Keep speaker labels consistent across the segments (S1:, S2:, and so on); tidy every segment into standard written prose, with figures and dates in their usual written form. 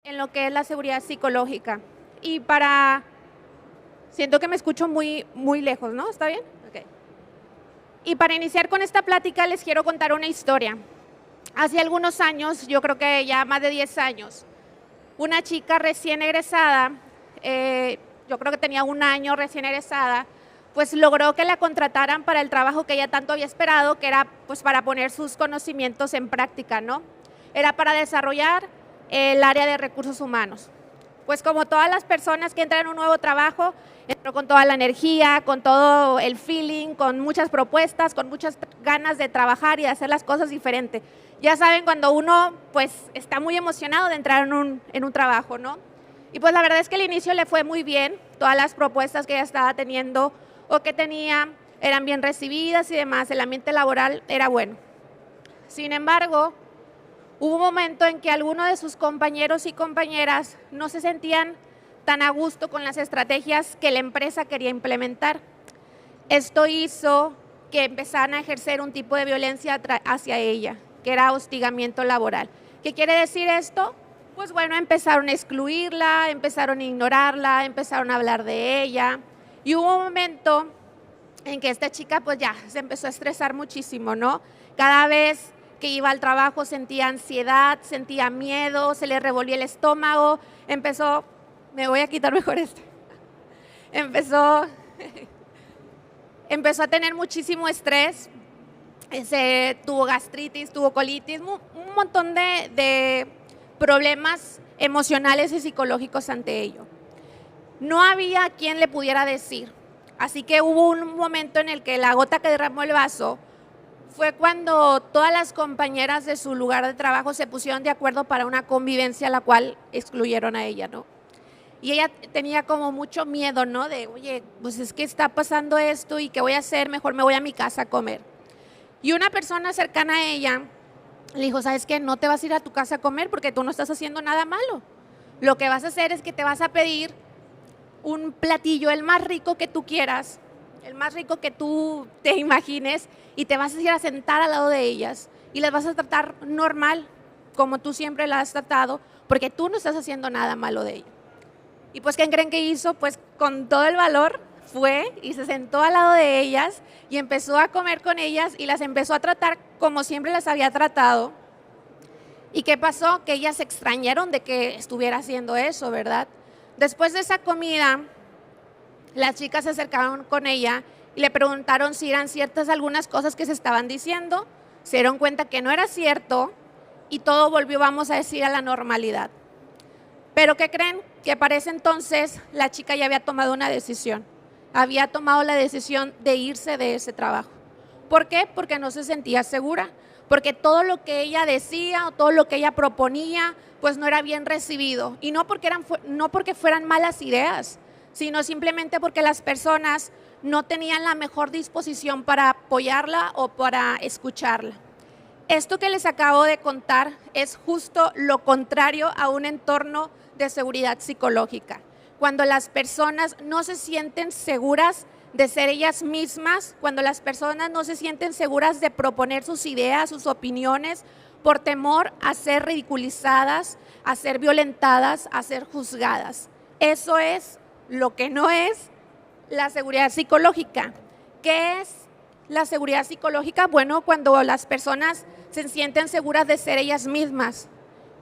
S1: en lo que es la seguridad psicológica. Siento que me escucho muy lejos, ¿no? ¿Está bien? Ok. Y para iniciar con esta plática les quiero contar una historia. Hace algunos años, yo creo que ya más de 10 años, una chica recién egresada, yo creo que tenía un año recién egresada, pues logró que la contrataran para el trabajo que ella tanto había esperado, que era pues para poner sus conocimientos en práctica, ¿no? Era para desarrollar el área de recursos humanos. Pues como todas las personas que entran en un nuevo trabajo, entró con toda la energía, con todo el feeling, con muchas propuestas, con muchas ganas de trabajar y de hacer las cosas diferente. Ya saben, cuando uno pues está muy emocionado de entrar en un trabajo, ¿no? Y pues la verdad es que el inicio le fue muy bien, todas las propuestas que ella estaba teniendo o que tenía eran bien recibidas y demás, el ambiente laboral era bueno. Sin embargo, hubo un momento en que algunos de sus compañeros y compañeras no se sentían tan a gusto con las estrategias que la empresa quería implementar. Esto hizo que empezaran a ejercer un tipo de violencia hacia ella, que era hostigamiento laboral. ¿Qué quiere decir esto? Pues bueno, empezaron a excluirla, empezaron a ignorarla, empezaron a hablar de ella. Y hubo un momento en que esta chica pues ya se empezó a estresar muchísimo, ¿no? Cada vez que iba al trabajo sentía ansiedad, sentía miedo, se le revolvía el estómago, me voy a quitar mejor empezó a tener muchísimo estrés, tuvo gastritis, tuvo colitis, un montón de problemas emocionales y psicológicos ante ello. No había quien le pudiera decir, así que hubo un momento en el que la gota que derramó el vaso fue cuando todas las compañeras de su lugar de trabajo se pusieron de acuerdo para una convivencia a la cual excluyeron a ella, ¿no? Y ella tenía como mucho miedo, ¿no? De, oye, pues es que está pasando esto y ¿qué voy a hacer? Mejor me voy a mi casa a comer. Y una persona cercana a ella le dijo, ¿sabes qué? No te vas a ir a tu casa a comer porque tú no estás haciendo nada malo. Lo que vas a hacer es que te vas a pedir un platillo, el más rico que tú quieras, el más rico que tú te imagines, y te vas a ir a sentar al lado de ellas y las vas a tratar normal, como tú siempre las has tratado, porque tú no estás haciendo nada malo de ella. Y pues, ¿qué creen que hizo? Pues con todo el valor fue y se sentó al lado de ellas y empezó a comer con ellas y las empezó a tratar como siempre las había tratado. ¿Y qué pasó? Que ellas se extrañaron de que estuviera haciendo eso, ¿verdad? Después de esa comida, las chicas se acercaron con ella y le preguntaron si eran ciertas algunas cosas que se estaban diciendo. Se dieron cuenta que no era cierto y todo volvió, vamos a decir, a la normalidad. Pero ¿qué creen? Que para ese entonces la chica ya había tomado una decisión. Había tomado la decisión de irse de ese trabajo. ¿Por qué? Porque no se sentía segura. Porque todo lo que ella decía o todo lo que ella proponía, pues no era bien recibido. Y no porque fueran malas ideas, sino simplemente porque las personas no tenían la mejor disposición para apoyarla o para escucharla. Esto que les acabo de contar es justo lo contrario a un entorno de seguridad psicológica. Cuando las personas no se sienten seguras de ser ellas mismas, cuando las personas no se sienten seguras de proponer sus ideas, sus opiniones, por temor a ser ridiculizadas, a ser violentadas, a ser juzgadas. Eso es lo que no es la seguridad psicológica. ¿Qué es la seguridad psicológica? Bueno, cuando las personas se sienten seguras de ser ellas mismas.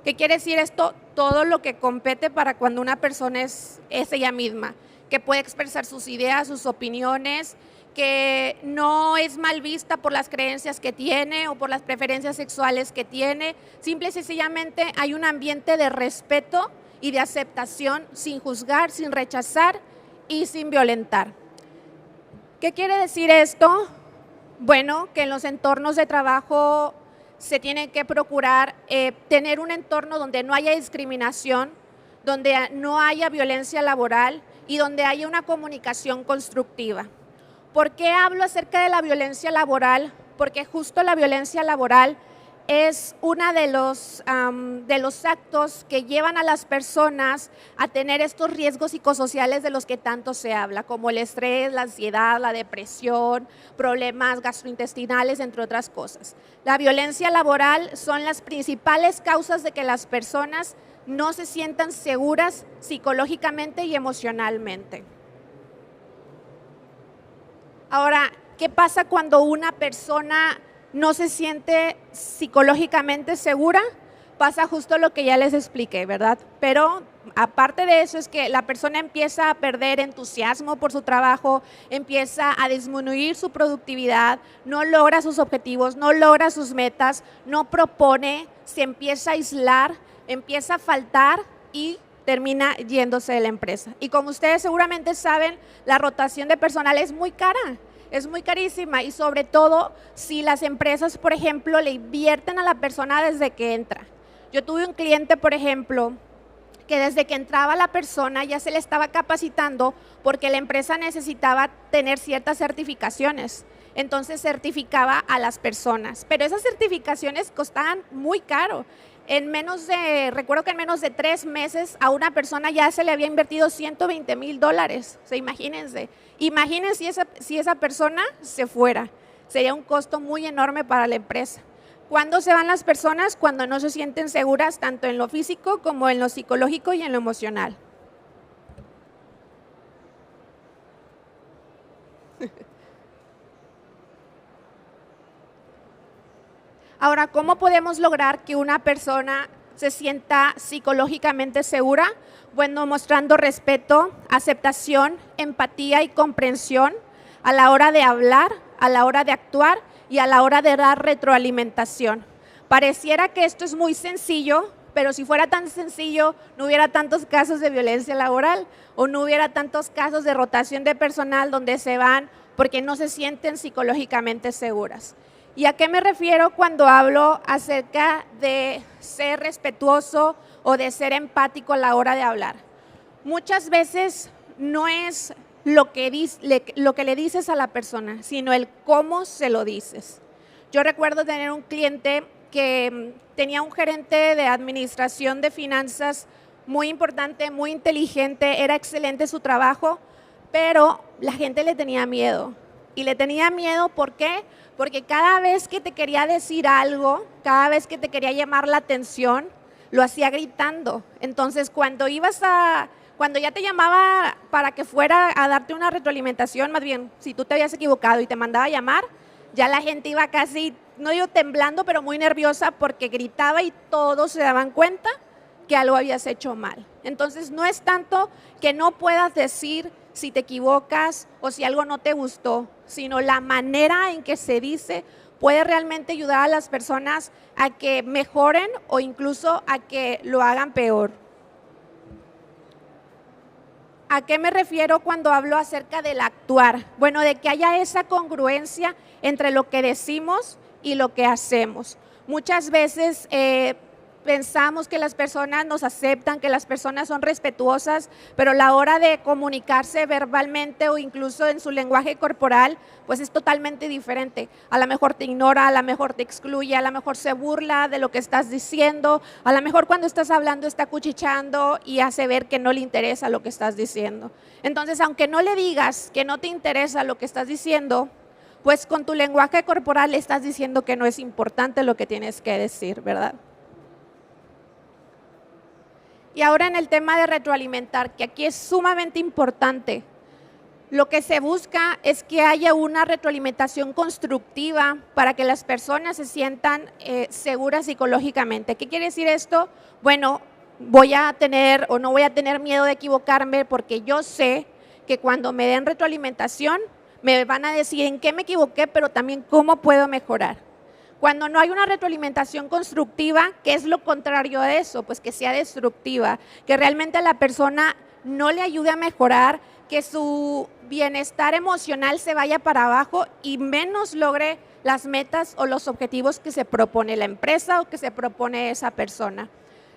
S1: ¿Qué quiere decir esto? Todo lo que compete para cuando una persona es ella misma, que puede expresar sus ideas, sus opiniones, que no es mal vista por las creencias que tiene o por las preferencias sexuales que tiene. Simple y sencillamente hay un ambiente de respeto y de aceptación sin juzgar, sin rechazar y sin violentar. ¿Qué quiere decir esto? Bueno, que en los entornos de trabajo se tiene que procurar tener un entorno donde no haya discriminación, donde no haya violencia laboral y donde haya una comunicación constructiva. ¿Por qué hablo acerca de la violencia laboral? Porque justo la violencia laboral es uno de los actos que llevan a las personas a tener estos riesgos psicosociales de los que tanto se habla, como el estrés, la ansiedad, la depresión, problemas gastrointestinales, entre otras cosas. La violencia laboral son las principales causas de que las personas no se sientan seguras psicológicamente y emocionalmente. Ahora, ¿qué pasa cuando una persona no se siente psicológicamente segura? Pasa justo lo que ya les expliqué, ¿verdad? Pero aparte de eso es que la persona empieza a perder entusiasmo por su trabajo, empieza a disminuir su productividad, no logra sus objetivos, no logra sus metas, no propone, se empieza a aislar, empieza a faltar y termina yéndose de la empresa. Y como ustedes seguramente saben, la rotación de personal es muy cara. Es muy carísima y sobre todo si las empresas, por ejemplo, le invierten a la persona desde que entra. Yo tuve un cliente, por ejemplo, que desde que entraba la persona ya se le estaba capacitando porque la empresa necesitaba tener ciertas certificaciones. Entonces certificaba a las personas, pero esas certificaciones costaban muy caro. Recuerdo que en menos de 3 meses a una persona ya se le había invertido $120,000. O sea, imagínense si esa persona se fuera. Sería un costo muy enorme para la empresa. ¿Cuándo se van las personas? Cuando no se sienten seguras tanto en lo físico como en lo psicológico y en lo emocional. Ahora, ¿cómo podemos lograr que una persona se sienta psicológicamente segura? Bueno, mostrando respeto, aceptación, empatía y comprensión a la hora de hablar, a la hora de actuar y a la hora de dar retroalimentación. Pareciera que esto es muy sencillo, pero si fuera tan sencillo, no hubiera tantos casos de violencia laboral o no hubiera tantos casos de rotación de personal donde se van porque no se sienten psicológicamente seguras. ¿Y a qué me refiero cuando hablo acerca de ser respetuoso o de ser empático a la hora de hablar? Muchas veces no es lo que le dices a la persona, sino el cómo se lo dices. Yo recuerdo tener un cliente que tenía un gerente de administración de finanzas muy importante, muy inteligente, era excelente su trabajo, pero la gente le tenía miedo. Y le tenía miedo, ¿por qué? Porque cada vez que te quería decir algo, cada vez que te quería llamar la atención, lo hacía gritando. Entonces, cuando ya te llamaba para que fuera a darte una retroalimentación, más bien, si tú te habías equivocado y te mandaba a llamar, ya la gente iba casi, no digo temblando, pero muy nerviosa porque gritaba y todos se daban cuenta que algo habías hecho mal. Entonces, no es tanto que no puedas decir si te equivocas o si algo no te gustó, sino la manera en que se dice puede realmente ayudar a las personas a que mejoren o incluso a que lo hagan peor. ¿A qué me refiero cuando hablo acerca del actuar? Bueno, de que haya esa congruencia entre lo que decimos y lo que hacemos. Muchas veces pensamos que las personas nos aceptan, que las personas son respetuosas, pero a la hora de comunicarse verbalmente o incluso en su lenguaje corporal, pues es totalmente diferente. A lo mejor te ignora, a lo mejor te excluye, a lo mejor se burla de lo que estás diciendo, a lo mejor cuando estás hablando está cuchicheando y hace ver que no le interesa lo que estás diciendo. Entonces, aunque no le digas que no te interesa lo que estás diciendo, pues con tu lenguaje corporal le estás diciendo que no es importante lo que tienes que decir, ¿verdad? Y ahora en el tema de retroalimentar, que aquí es sumamente importante, lo que se busca es que haya una retroalimentación constructiva para que las personas se sientan seguras psicológicamente. ¿Qué quiere decir esto? Bueno, voy a tener o no voy a tener miedo de equivocarme porque yo sé que cuando me den retroalimentación me van a decir en qué me equivoqué, pero también cómo puedo mejorar. Cuando no hay una retroalimentación constructiva, ¿qué es lo contrario a eso? Pues que sea destructiva, que realmente a la persona no le ayude a mejorar, que su bienestar emocional se vaya para abajo y menos logre las metas o los objetivos que se propone la empresa o que se propone esa persona.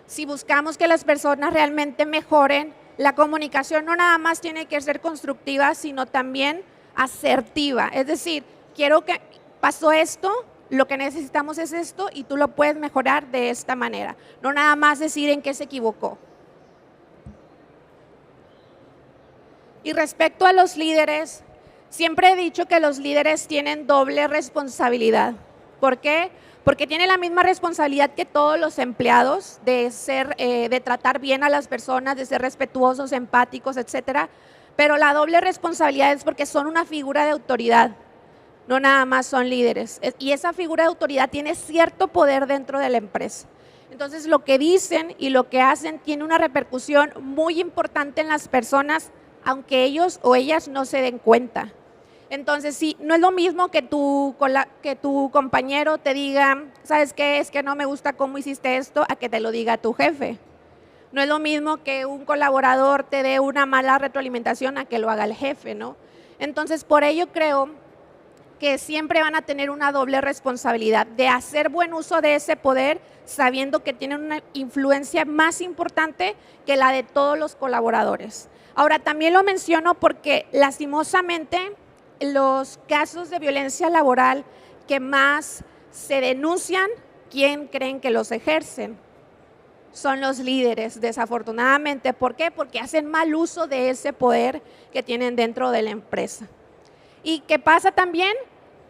S1: Si buscamos que las personas realmente mejoren, la comunicación no nada más tiene que ser constructiva, sino también asertiva. Es decir, pasó esto, lo que necesitamos es esto y tú lo puedes mejorar de esta manera. No nada más decir en qué se equivocó. Y respecto a los líderes, siempre he dicho que los líderes tienen doble responsabilidad. ¿Por qué? Porque tienen la misma responsabilidad que todos los empleados de tratar bien a las personas, de ser respetuosos, empáticos, etcétera. Pero la doble responsabilidad es porque son una figura de autoridad, no nada más son líderes. Y esa figura de autoridad tiene cierto poder dentro de la empresa. Entonces, lo que dicen y lo que hacen tiene una repercusión muy importante en las personas, aunque ellos o ellas no se den cuenta. Entonces, sí, no es lo mismo que tu compañero te diga, ¿sabes qué? Es que no me gusta cómo hiciste esto, a que te lo diga tu jefe. No es lo mismo que un colaborador te dé una mala retroalimentación a que lo haga el jefe, ¿no? Entonces, por ello creo que siempre van a tener una doble responsabilidad de hacer buen uso de ese poder, sabiendo que tienen una influencia más importante que la de todos los colaboradores. Ahora, también lo menciono porque lastimosamente los casos de violencia laboral que más se denuncian, ¿quién creen que los ejercen? Son los líderes, desafortunadamente. ¿Por qué? Porque hacen mal uso de ese poder que tienen dentro de la empresa. ¿Y qué pasa también?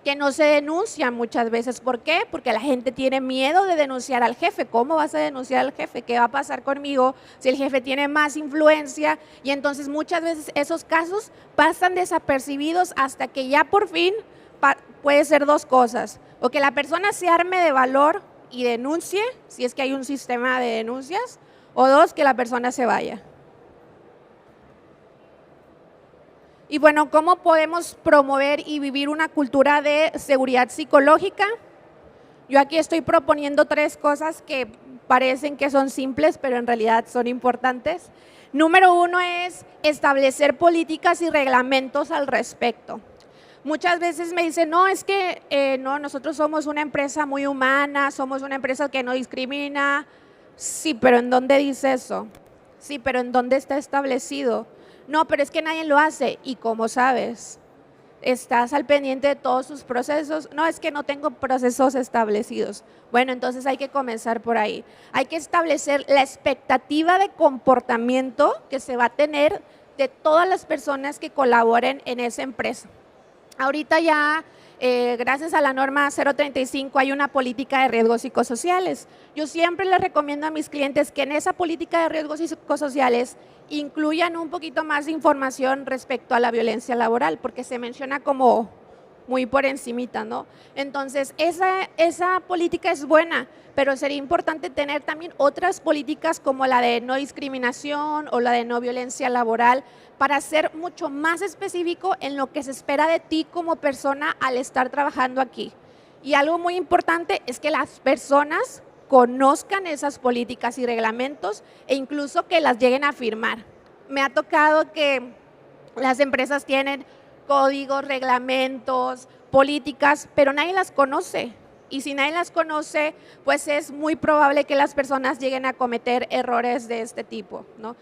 S1: Que no se denuncian muchas veces. ¿Por qué? Porque la gente tiene miedo de denunciar al jefe. ¿Cómo vas a denunciar al jefe? ¿Qué va a pasar conmigo si el jefe tiene más influencia? Y entonces muchas veces esos casos pasan desapercibidos hasta que ya por fin puede ser dos cosas. O que la persona se arme de valor y denuncie, si es que hay un sistema de denuncias, o dos, que la persona se vaya. Y bueno, ¿cómo podemos promover y vivir una cultura de seguridad psicológica? Yo aquí estoy proponiendo 3 cosas que parecen que son simples, pero en realidad son importantes. Número 1 es establecer políticas y reglamentos al respecto. Muchas veces me dicen, no, es que no, nosotros somos una empresa muy humana, somos una empresa que no discrimina. Sí, pero ¿en dónde dice eso? Sí, pero ¿en dónde está establecido? No, pero es que nadie lo hace. ¿Y cómo sabes? ¿Estás al pendiente de todos sus procesos? No, es que no tengo procesos establecidos. Bueno, entonces hay que comenzar por ahí. Hay que establecer la expectativa de comportamiento que se va a tener de todas las personas que colaboren en esa empresa. Ahorita ya, gracias a la norma 035, hay una política de riesgos psicosociales. Yo siempre les recomiendo a mis clientes que en esa política de riesgos psicosociales incluyan un poquito más de información respecto a la violencia laboral, porque se menciona como muy por encimita, ¿no? Entonces, esa política es buena, pero sería importante tener también otras políticas como la de no discriminación o la de no violencia laboral, para ser mucho más específico en lo que se espera de ti como persona al estar trabajando aquí. Y algo muy importante es que las personas conozcan esas políticas y reglamentos e incluso que las lleguen a firmar. Me ha tocado que las empresas tienen códigos, reglamentos, políticas, pero nadie las conoce. Y si nadie las conoce, pues es muy probable que las personas lleguen a cometer errores de este tipo, ¿no?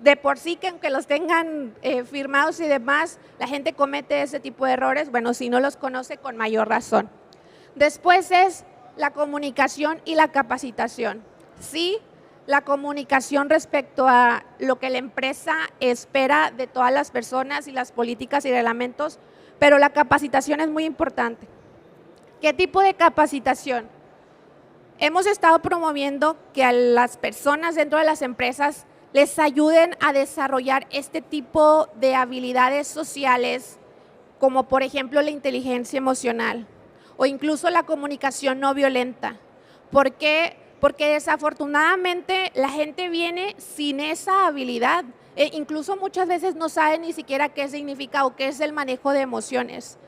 S1: De por sí que aunque los tengan firmados y demás, la gente comete ese tipo de errores. Bueno, si no los conoce, con mayor razón. Después es la comunicación y la capacitación. Sí, la comunicación respecto a lo que la empresa espera de todas las personas y las políticas y reglamentos, pero la capacitación es muy importante. ¿Qué tipo de capacitación? Hemos estado promoviendo que a las personas dentro de las empresas les ayuden a desarrollar este tipo de habilidades sociales, como por ejemplo la inteligencia emocional o incluso la comunicación no violenta. ¿Por qué? Porque desafortunadamente la gente viene sin esa habilidad. Incluso muchas veces no saben ni siquiera qué significa o qué es el manejo de emociones.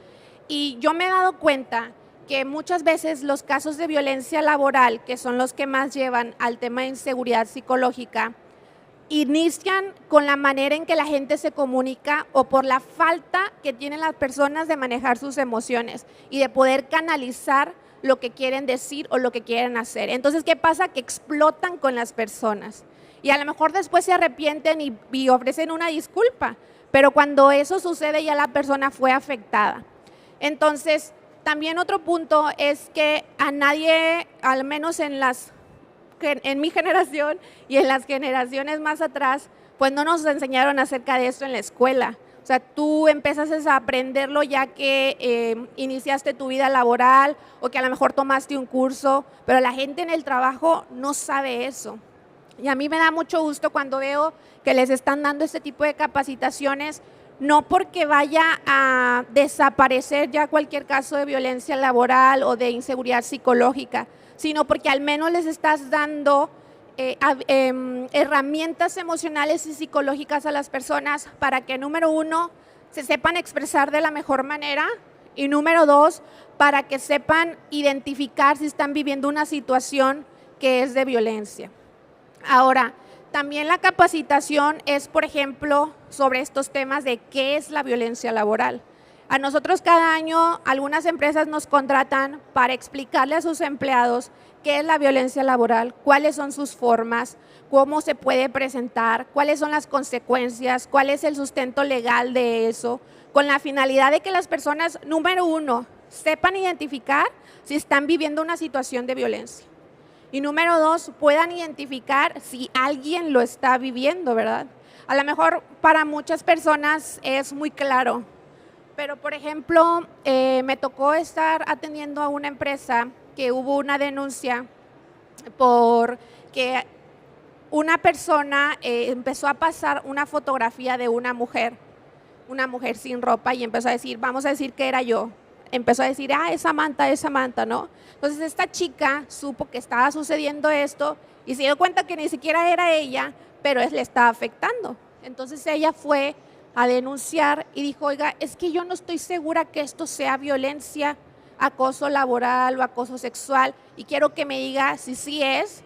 S1: Y yo me he dado cuenta que muchas veces los casos de violencia laboral, que son los que más llevan al tema de inseguridad psicológica, inician con la manera en que la gente se comunica o por la falta que tienen las personas de manejar sus emociones y de poder canalizar lo que quieren decir o lo que quieren hacer. Entonces, ¿qué pasa? Que explotan con las personas y a lo mejor después se arrepienten y ofrecen una disculpa, pero cuando eso sucede ya la persona fue afectada. Entonces, También otro punto es que a nadie, al menos en mi generación y en las generaciones más atrás, pues no nos enseñaron acerca de esto en la escuela. O sea, tú empezaste a aprenderlo ya que iniciaste tu vida laboral o que a lo mejor tomaste un curso, pero la gente en el trabajo no sabe eso. Y a mí me da mucho gusto cuando veo que les están dando este tipo de capacitaciones, no porque vaya a desaparecer ya cualquier caso de violencia laboral o de inseguridad psicológica, sino porque al menos les estás dando herramientas emocionales y psicológicas a las personas para que, número uno, se sepan expresar de la mejor manera y, número dos, para que sepan identificar si están viviendo una situación que es de violencia. Ahora, también la capacitación es, por ejemplo, sobre estos temas de qué es la violencia laboral. A nosotros cada año algunas empresas nos contratan para explicarle a sus empleados qué es la violencia laboral, cuáles son sus formas, cómo se puede presentar, cuáles son las consecuencias, cuál es el sustento legal de eso, con la finalidad de que las personas, número uno, sepan identificar si están viviendo una situación de violencia. Y número dos, puedan identificar si alguien lo está viviendo, ¿verdad? A lo mejor para muchas personas es muy claro, pero por ejemplo, me tocó estar atendiendo a una empresa que hubo una denuncia porque una persona empezó a pasar una fotografía de una mujer sin ropa y empezó a decir, vamos a decir que era yo. Empezó a decir, esa manta, ¿no? Entonces esta chica supo que estaba sucediendo esto y se dio cuenta que ni siquiera era ella, pero le estaba afectando. Entonces ella fue a denunciar y dijo, oiga, es que yo no estoy segura que esto sea violencia, acoso laboral o acoso sexual y quiero que me diga si sí es,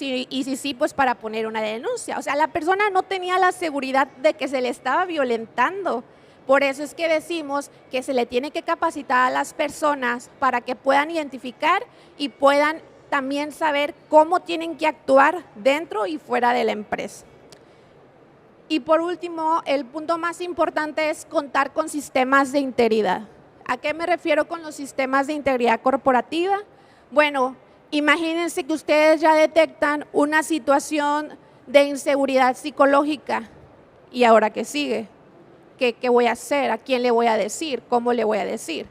S1: y si sí, pues para poner una denuncia. O sea, la persona no tenía la seguridad de que se le estaba violentando. Por eso es que decimos que se le tiene que capacitar a las personas para que puedan identificar y puedan también saber cómo tienen que actuar dentro y fuera de la empresa. Y por último, el punto más importante es contar con sistemas de integridad. ¿A qué me refiero con los sistemas de integridad corporativa? Bueno, imagínense que ustedes ya detectan una situación de inseguridad psicológica. ¿Y ahora qué sigue? ¿Qué voy a hacer? ¿A quién le voy a decir? ¿Cómo le voy a decir?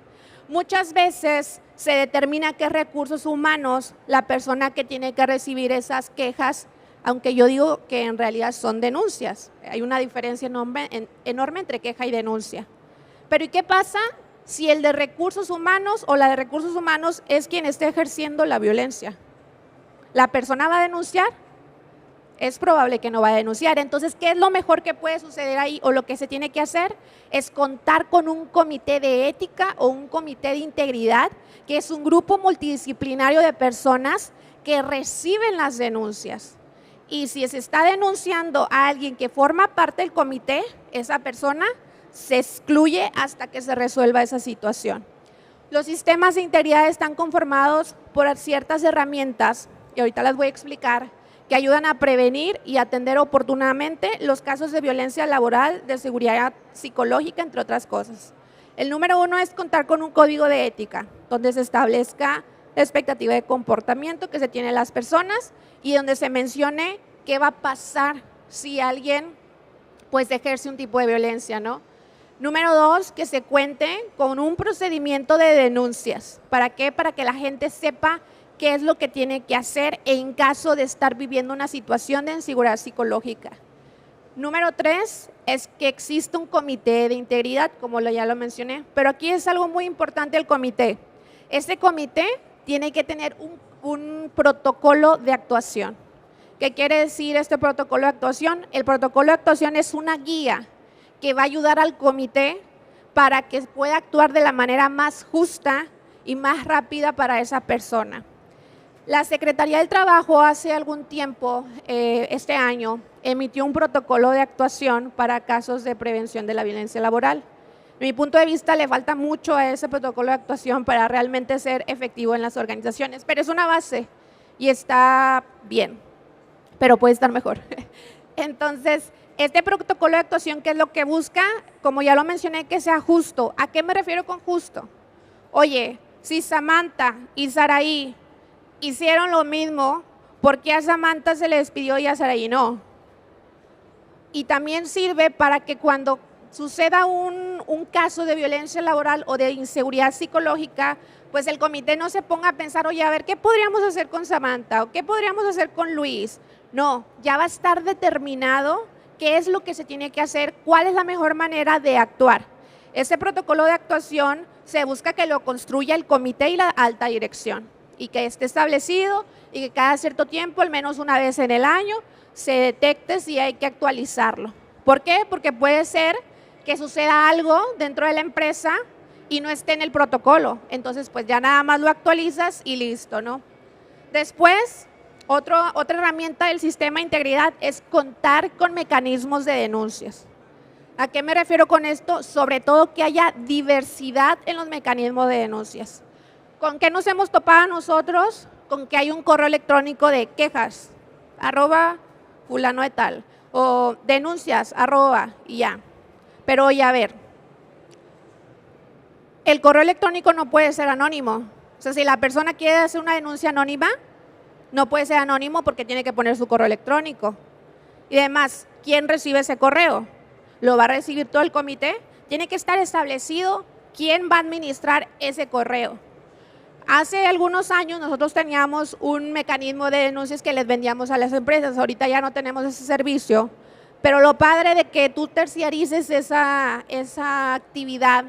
S1: Muchas veces se determina qué recursos humanos la persona que tiene que recibir esas quejas, aunque yo digo que en realidad son denuncias. Hay una diferencia enorme entre queja y denuncia. Pero ¿y qué pasa si el de recursos humanos o la de recursos humanos es quien esté ejerciendo la violencia? ¿La persona va a denunciar? Es probable que no va a denunciar. Entonces, ¿qué es lo mejor que puede suceder ahí o lo que se tiene que hacer? Es contar con un comité de ética o un comité de integridad, que es un grupo multidisciplinario de personas que reciben las denuncias. Y si se está denunciando a alguien que forma parte del comité, esa persona se excluye hasta que se resuelva esa situación. Los sistemas de integridad están conformados por ciertas herramientas, y ahorita las voy a explicar, que ayudan a prevenir y atender oportunamente los casos de violencia laboral, de seguridad psicológica, entre otras cosas. El número uno es contar con un código de ética, donde se establezca la expectativa de comportamiento que se tienen las personas y donde se mencione qué va a pasar si alguien pues ejerce un tipo de violencia, ¿no? Número dos, que se cuente con un procedimiento de denuncias. ¿Para qué? Para que la gente sepa qué es lo que tiene que hacer en caso de estar viviendo una situación de inseguridad psicológica. Número tres, es que exista un comité de integridad, como ya lo mencioné, pero aquí es algo muy importante el comité. Este comité tiene que tener un protocolo de actuación. ¿Qué quiere decir este protocolo de actuación? El protocolo de actuación es una guía que va a ayudar al comité para que pueda actuar de la manera más justa y más rápida para esa persona. La Secretaría del Trabajo hace algún tiempo, este año, emitió un protocolo de actuación para casos de prevención de la violencia laboral. De mi punto de vista, le falta mucho a ese protocolo de actuación para realmente ser efectivo en las organizaciones, pero es una base y está bien, pero puede estar mejor. Entonces, este protocolo de actuación, ¿qué es lo que busca? Como ya lo mencioné, que sea justo. ¿A qué me refiero con justo? Oye, si Samantha y Saraí hicieron lo mismo, ¿por qué a Samantha se le despidió y a Saraí no? Y también sirve para que cuando suceda un caso de violencia laboral o de inseguridad psicológica, pues el comité no se ponga a pensar, oye, a ver, ¿qué podríamos hacer con Samantha? ¿O qué podríamos hacer con Luis? No, ya va a estar determinado qué es lo que se tiene que hacer, cuál es la mejor manera de actuar. Ese protocolo de actuación se busca que lo construya el comité y la alta dirección y que esté establecido y que cada cierto tiempo, al menos una vez en el año, se detecte si hay que actualizarlo. ¿Por qué? Porque puede ser que suceda algo dentro de la empresa y no esté en el protocolo. Entonces, pues ya nada más lo actualizas y listo, ¿no? Después, otra herramienta del sistema de integridad es contar con mecanismos de denuncias. ¿A qué me refiero con esto? Sobre todo que haya diversidad en los mecanismos de denuncias. ¿Con qué nos hemos topado nosotros? Con que hay un correo electrónico de quejas, @ fulano de tal, o denuncias, @ y ya. Pero oye, a ver, el correo electrónico no puede ser anónimo. O sea, si la persona quiere hacer una denuncia anónima, no puede ser anónimo porque tiene que poner su correo electrónico. Y además, ¿quién recibe ese correo? ¿Lo va a recibir todo el comité? Tiene que estar establecido quién va a administrar ese correo. Hace algunos años nosotros teníamos un mecanismo de denuncias que les vendíamos a las empresas. Ahorita ya no tenemos ese servicio. Pero lo padre de que tú terciarices esa actividad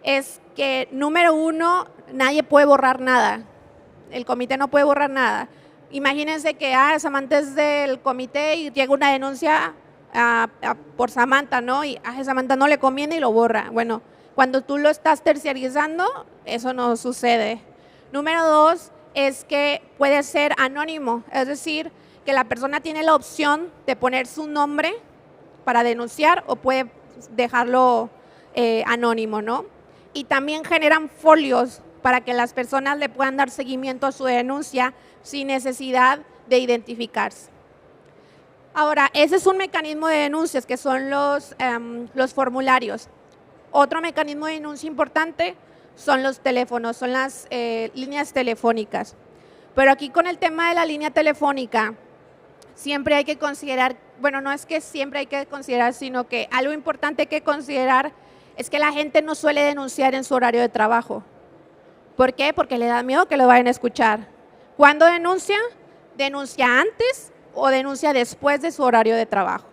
S1: es que, número uno, nadie puede borrar nada. El comité no puede borrar nada. Imagínense que Samantha es del comité y llega una denuncia por Samantha, ¿no? Y a Samantha no le conviene y lo borra. Bueno, cuando tú lo estás terciarizando, eso no sucede. Número dos es que puede ser anónimo, es decir, que la persona tiene la opción de poner su nombre para denunciar o puede dejarlo anónimo, ¿no? Y también generan folios para que las personas le puedan dar seguimiento a su denuncia sin necesidad de identificarse. Ahora, ese es un mecanismo de denuncias que son los formularios. Otro mecanismo de denuncia importante son los teléfonos, son las líneas telefónicas. Pero aquí con el tema de la línea telefónica, siempre hay que considerar, bueno, no es que siempre hay que considerar, sino que algo importante que considerar es que la gente no suele denunciar en su horario de trabajo. ¿Por qué? Porque le da miedo que lo vayan a escuchar. ¿Cuándo denuncia? Denuncia antes o denuncia después de su horario de trabajo.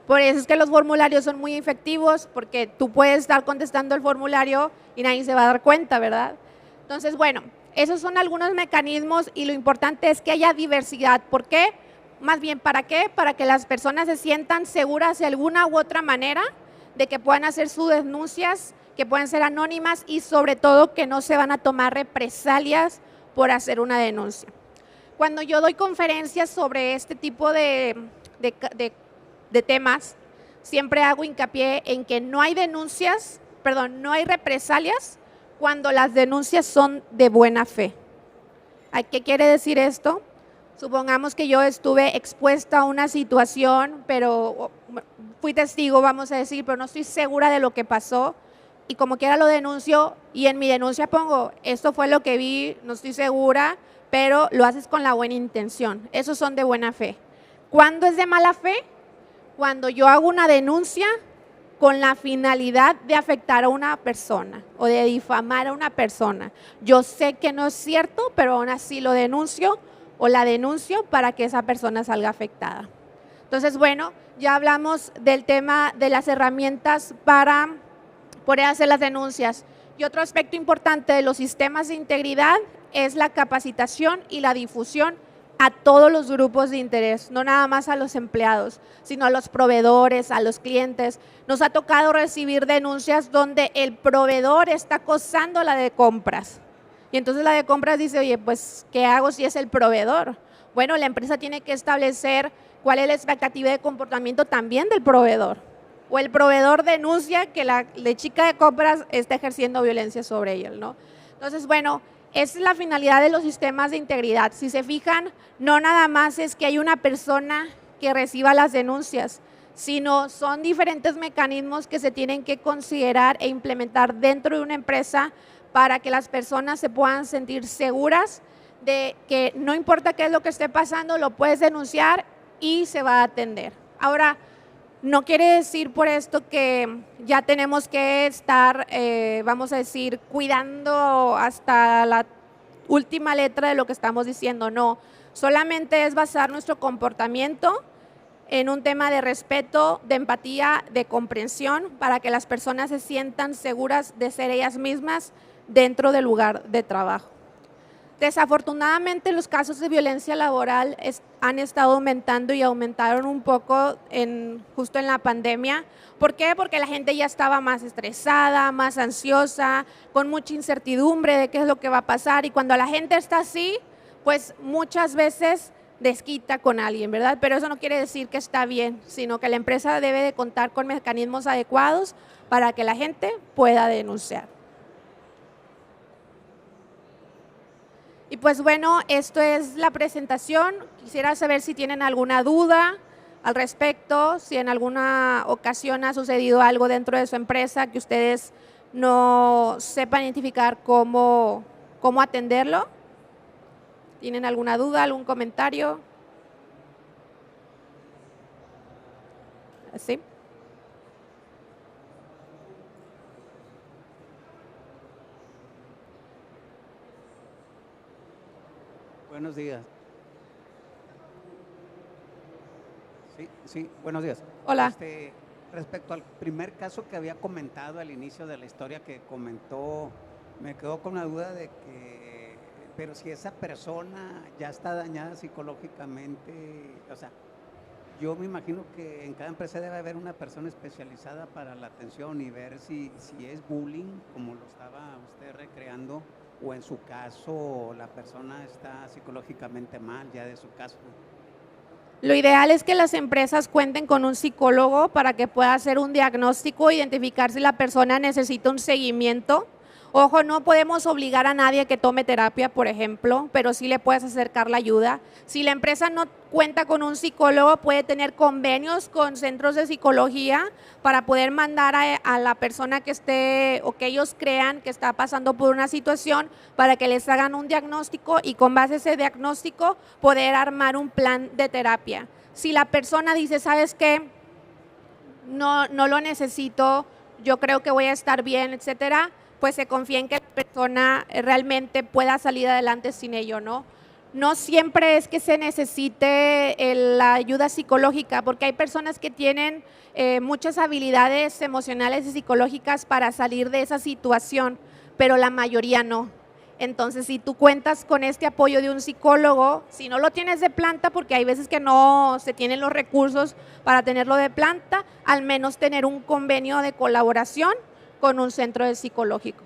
S1: Por eso es que los formularios son muy efectivos, porque tú puedes estar contestando el formulario y nadie se va a dar cuenta, ¿verdad? Entonces, bueno, esos son algunos mecanismos y lo importante es que haya diversidad. ¿Por qué? Más bien, ¿para qué? Para que las personas se sientan seguras de alguna u otra manera de que puedan hacer sus denuncias, que pueden ser anónimas y sobre todo que no se van a tomar represalias por hacer una denuncia. Cuando yo doy conferencias sobre este tipo de temas, siempre hago hincapié en que no hay no hay represalias cuando las denuncias son de buena fe. ¿Qué quiere decir esto? Supongamos que yo estuve expuesta a una situación, pero fui testigo, vamos a decir, pero no estoy segura de lo que pasó y como quiera lo denuncio y en mi denuncia pongo, esto fue lo que vi, no estoy segura, pero lo haces con la buena intención. Esos son de buena fe. ¿Cuándo es de mala fe? Cuando yo hago una denuncia con la finalidad de afectar a una persona o de difamar a una persona. Yo sé que no es cierto, pero aún así lo denuncio o la denuncio para que esa persona salga afectada. Entonces, bueno, ya hablamos del tema de las herramientas para poder hacer las denuncias. Y otro aspecto importante de los sistemas de integridad es la capacitación y la difusión a todos los grupos de interés, no nada más a los empleados, sino a los proveedores, a los clientes. Nos ha tocado recibir denuncias donde el proveedor está acosando a la de compras. Y entonces la de compras dice, oye, pues, ¿qué hago si es el proveedor? Bueno, la empresa tiene que establecer cuál es la expectativa de comportamiento también del proveedor. O el proveedor denuncia que la chica de compras está ejerciendo violencia sobre él, ¿no? Entonces, bueno, esa es la finalidad de los sistemas de integridad. Si se fijan, no nada más es que hay una persona que reciba las denuncias, sino son diferentes mecanismos que se tienen que considerar e implementar dentro de una empresa para que las personas se puedan sentir seguras de que no importa qué es lo que esté pasando, lo puedes denunciar y se va a atender. Ahora, no quiere decir por esto que ya tenemos que estar, vamos a decir, cuidando hasta la última letra de lo que estamos diciendo, no. Solamente es basar nuestro comportamiento en un tema de respeto, de empatía, de comprensión, para que las personas se sientan seguras de ser ellas mismas dentro del lugar de trabajo. Desafortunadamente, los casos de violencia laboral han estado aumentando y aumentaron un poco justo en la pandemia. ¿Por qué? Porque la gente ya estaba más estresada, más ansiosa, con mucha incertidumbre de qué es lo que va a pasar. Y cuando la gente está así, pues muchas veces desquita con alguien, ¿verdad? Pero eso no quiere decir que está bien, sino que la empresa debe de contar con mecanismos adecuados para que la gente pueda denunciar. Y pues bueno, esto es la presentación. Quisiera saber si tienen alguna duda al respecto, si en alguna ocasión ha sucedido algo dentro de su empresa que ustedes no sepan identificar cómo atenderlo. ¿Tienen alguna duda, algún comentario? ¿Sí?
S2: Buenos días. Sí, buenos días.
S1: Hola.
S2: Respecto al primer caso que había comentado al inicio de la historia que comentó, me quedó con la duda de que, pero si esa persona ya está dañada psicológicamente, o sea, yo me imagino que en cada empresa debe haber una persona especializada para la atención y ver si es bullying, como lo estaba usted recreando, o en su caso la persona está psicológicamente mal, ya de su caso.
S1: Lo ideal es que las empresas cuenten con un psicólogo para que pueda hacer un diagnóstico, identificar si la persona necesita un seguimiento. Ojo, no podemos obligar a nadie a que tome terapia, por ejemplo, pero sí le puedes acercar la ayuda. Si la empresa no cuenta con un psicólogo, puede tener convenios con centros de psicología para poder mandar a la persona que esté o que ellos crean que está pasando por una situación para que les hagan un diagnóstico y con base a ese diagnóstico poder armar un plan de terapia. Si la persona dice, ¿sabes qué? No lo necesito, yo creo que voy a estar bien, etcétera, pues se confía en que la persona realmente pueda salir adelante sin ello, ¿no? No siempre es que se necesite la ayuda psicológica, porque hay personas que tienen muchas habilidades emocionales y psicológicas para salir de esa situación, pero la mayoría no. Entonces, si tú cuentas con este apoyo de un psicólogo, si no lo tienes de planta, porque hay veces que no se tienen los recursos para tenerlo de planta, al menos tener un convenio de colaboración con un centro de psicológico.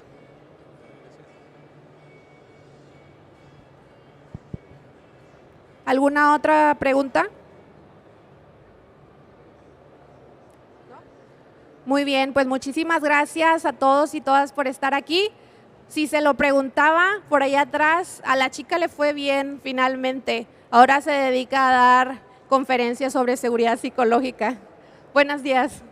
S1: ¿Alguna otra pregunta? Muy bien, pues muchísimas gracias a todos y todas por estar aquí. Si se lo preguntaba por allá atrás, a la chica le fue bien finalmente. Ahora se dedica a dar conferencias sobre seguridad psicológica. Buenos días.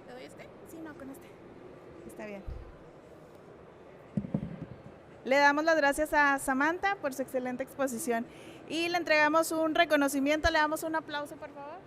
S1: ¿Te doy este?
S3: Sí, no, con este. Está bien. Le damos las gracias a Samantha por su excelente exposición y le entregamos un reconocimiento, le damos un aplauso, por favor.